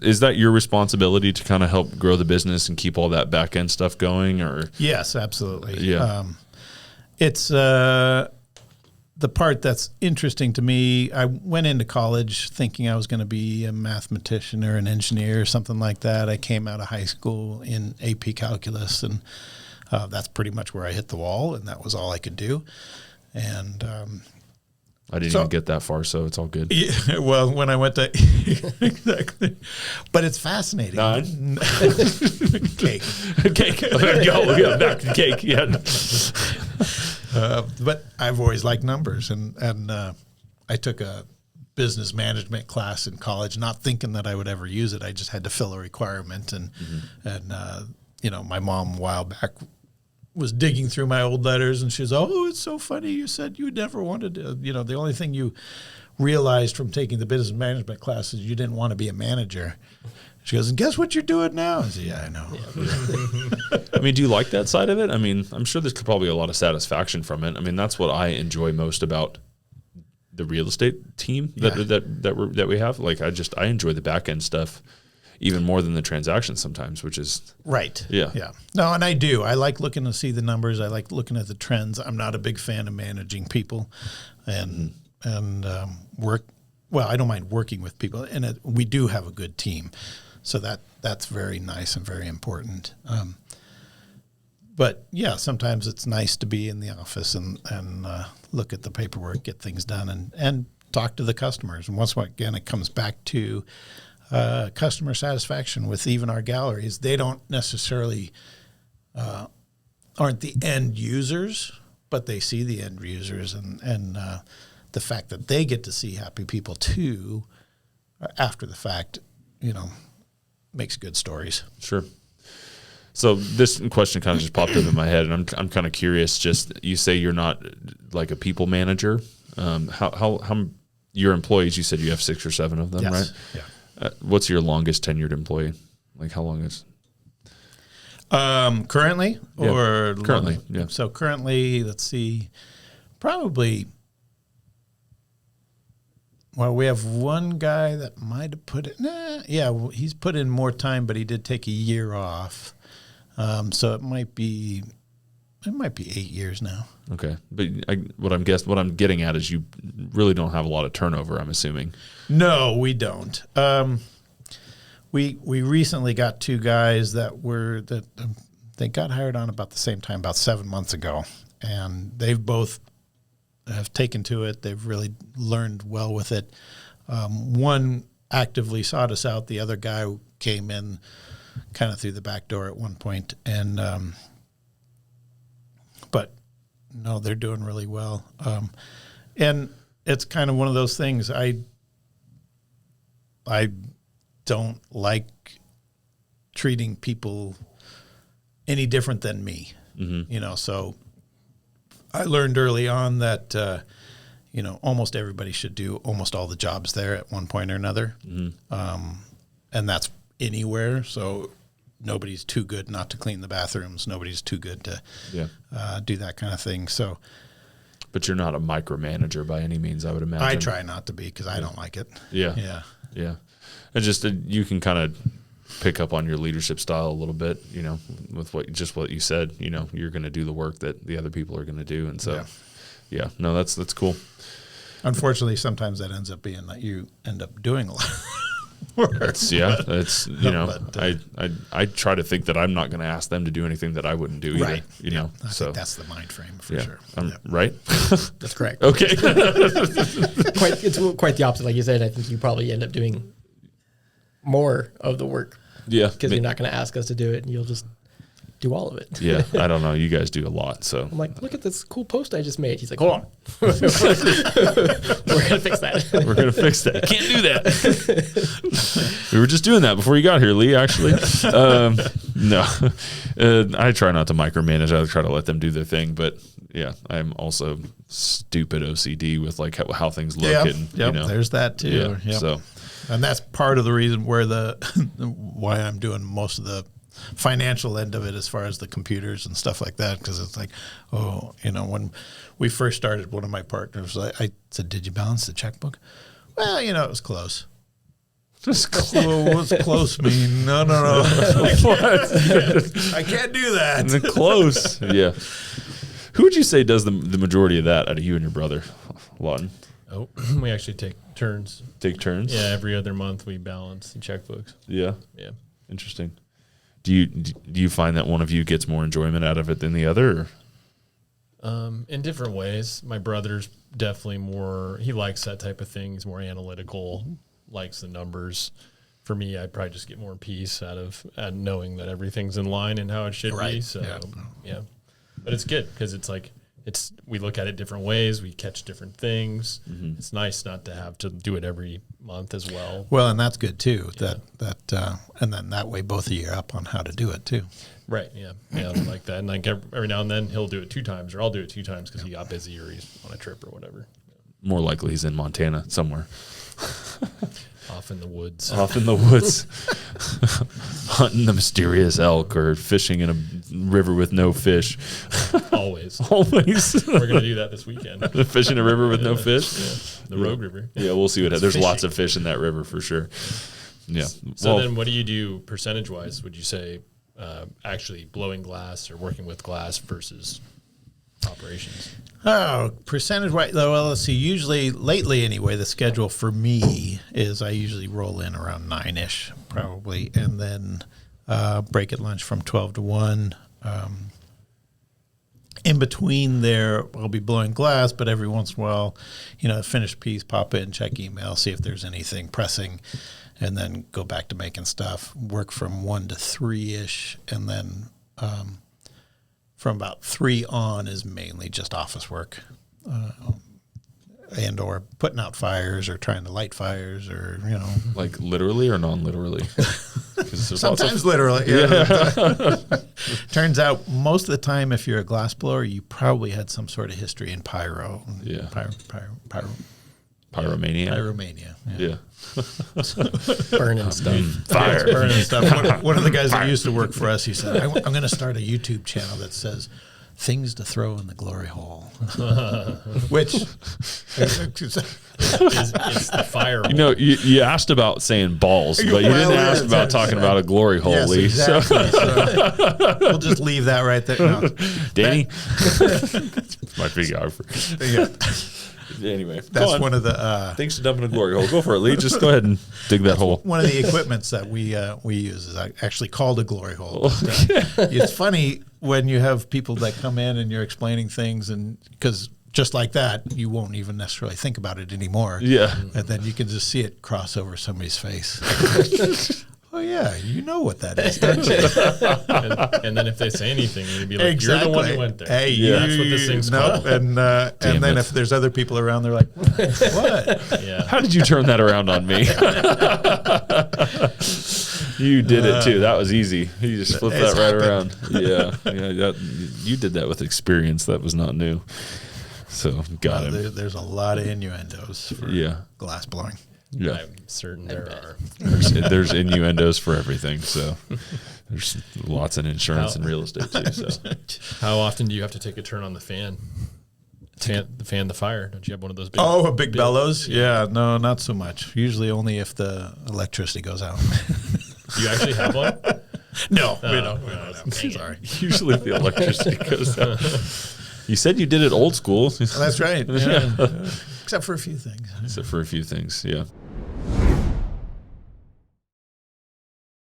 Is that your responsibility to kind of help grow the business and keep all that back end stuff going? Or yes, absolutely. Yeah. It's the part that's interesting to me. I went into college thinking I was going to be a mathematician or an engineer or something like that. I came out of high school in AP calculus, and that's pretty much where I hit the wall, and that was all I could do. And I didn't even get that far, so it's all good. Yeah, well, when I went to exactly, but it's fascinating. Cake. Go. Yeah, back to cake. Yeah. But I've always liked numbers, and I took a business management class in college, not thinking that I would ever use it. I just had to fill a requirement, and my mom a while back was digging through my old letters, and she was, "Oh, it's so funny. You said you never wanted to. The only thing you realized from taking the business management class is you didn't want to be a manager." She goes, "And guess what you're doing now?" I said, "Yeah, I know." Yeah. I mean, do you like that side of it? I mean, I'm sure there's probably a lot of satisfaction from it. I mean, that's what I enjoy most about the real estate team that we have. Like, I enjoy the back end stuff even more than the transactions sometimes, which is right. Yeah. No, and I do. I like looking to see the numbers. I like looking at the trends. I'm not a big fan of managing people, and work. Well, I don't mind working with people, and we do have a good team. So that's very nice and very important. But yeah, sometimes it's nice to be in the office and look at the paperwork, get things done, and talk to the customers. And once again, it comes back to customer satisfaction with even our galleries. They don't necessarily aren't the end users, but they see the end users, and the fact that they get to see happy people too after the fact, makes good stories. Sure. So this question kind of just popped up in my head, and I'm kind of curious. Just, you say you're not like a people manager. How your employees? You said you have 6 or 7 of them, yes. right? Yeah. What's your longest tenured employee? Like, how long is? Currently, Yeah. or Currently, yeah. So currently, let's see, probably. Well, we have one guy that might have put it. He's put in more time, but he did take a year off. So it might be 8 years now. Okay, but what I'm getting at is you really don't have a lot of turnover, I'm assuming. No, we don't. We recently got 2 guys that they got hired on about the same time, about 7 months ago, and they've both have taken to it. They've really learned well with it. One actively sought us out. The other guy came in kind of through the back door at one point, and but no, they're doing really well. And it's kind of one of those things. I don't like treating people any different than me. Mm-hmm. So I learned early on that, almost everybody should do almost all the jobs there at one point or another. Mm-hmm. And that's anywhere. So nobody's too good not to clean the bathrooms. Nobody's too good to do that kind of thing. So, but you're not a micromanager by any means, I would imagine. I try not to be because I don't like it. Yeah. And just you can kind of pick up on your leadership style a little bit, with what you said. You're going to do the work that the other people are going to do, and so no, that's cool. Unfortunately, sometimes that ends up being that you end up doing a lot of work. I try to think that I'm not going to ask them to do anything that I wouldn't do either. Right. I so think that's the mind frame for sure. Right. That's correct. Okay. It's quite the opposite, like you said. I think you probably end up doing more of the work. Yeah. Because you're not going to ask us to do it, and you'll just do all of it. Yeah. I don't know. You guys do a lot. So I'm like, look at this cool post I just made. He's like, hold on. We're going to fix that. We're going to fix that. Can't do that. We were just doing that before you got here, Lee, actually. No. I try not to micromanage. I try to let them do their thing. But yeah, I'm also stupid OCD with like how things look. There's that too. Yeah. Yep. So. And that's part of the reason where why I'm doing most of the financial end of it as far as the computers and stuff like that, because it's like, when we first started, one of my partners, I said, "Did you balance the checkbook?" Well, it was close. Just What's close mean? No. I can't do that. close. Yeah. Who would you say does the majority of that out of you and your brother, Lawton? Oh, we actually take turns. Take turns? Yeah, every other month we balance the checkbooks. Yeah. Yeah. Interesting. Do you find that one of you gets more enjoyment out of it than the other? Or? In different ways. My brother's definitely more, he likes that type of thing. He's more analytical, likes the numbers. For me, I'd probably just get more peace out of knowing that everything's in line and how it should be. So, yeah. But it's good because it's like, we look at it different ways. We catch different things. Mm-hmm. It's nice not to have to do it every month as well. Well, and that's good too. Yeah. And then that way both of you are up on how to do it too. Right. Yeah. Yeah. I like that. And like every now and then he'll do it 2 times, or I'll do it 2 times because he got busy or he's on a trip or whatever. More likely he's in Montana somewhere. Off in the woods. Hunting the mysterious elk or fishing in a river with no fish. Always. We're going to do that this weekend. Fishing a river with no fish? Yeah. The Rogue River. Yeah, we'll see what happens. There's fishing. lots of fish in that river for sure. Yeah. So then what do you do percentage-wise? Would you say actually blowing glass or working with glass versus operations? Oh, percentage-wise, well, let's see. Usually, lately anyway, the schedule for me is I usually roll in around 9-ish probably, and then break at lunch from 12 to 1. In between there, I'll be blowing glass, but every once in a while, finished piece, pop in, check email, see if there's anything pressing, and then go back to making stuff. Work from 1 to 3-ish, and then from about 3 on is mainly just office work, and or putting out fires or trying to light fires or, Like literally or non-literally? Sometimes literally. Yeah. Turns out most of the time, if you're a glass blower, you probably had some sort of history in pyro. Yeah. Pyromania. Yeah. Burning stuff. Fire. Burning stuff. One of the guys that used to work for us, he said, I'm going to start a YouTube channel that says things to throw in the glory hole. Which It's the fire hole. You asked about saying balls, but you didn't ask about talking about a glory hole, yes, Lee. exactly. So we'll just leave that right there. No. Danny? My videographer. Anyway, that's one of the things to dump in a glory hole. Go for it, Lee. Just go ahead and dig that hole. One of the equipments that we use is actually called a glory hole. But, it's funny when you have people that come in and you're explaining things, and because just like that, you won't even necessarily think about it anymore. Yeah, and then you can just see it cross over somebody's face. Oh yeah, you know what that is, don't you? and then if they say anything, you'd be like, exactly. "You're the one who went there." Hey, that's what this thing's called. And then if there's other people around, they're like, "What? Yeah. How did you turn that around on me?" You did it too. That was easy. You just flipped that right around. Yeah. You did that with experience. That was not new. So got him. There's a lot of innuendos for glass blowing. Yeah, I'm certain there are. There's innuendos for everything. So there's lots in insurance and real estate too. So how often do you have to take a turn on the fan? The fire. Don't you have one of those big? Oh, a big bellows? Yeah, no, not so much. Usually only if the electricity goes out. Do you actually have one? No, we don't. Sorry. Usually if the electricity goes out. You said you did it old school. That's right. Yeah. Except for a few things. Except for a few things, yeah.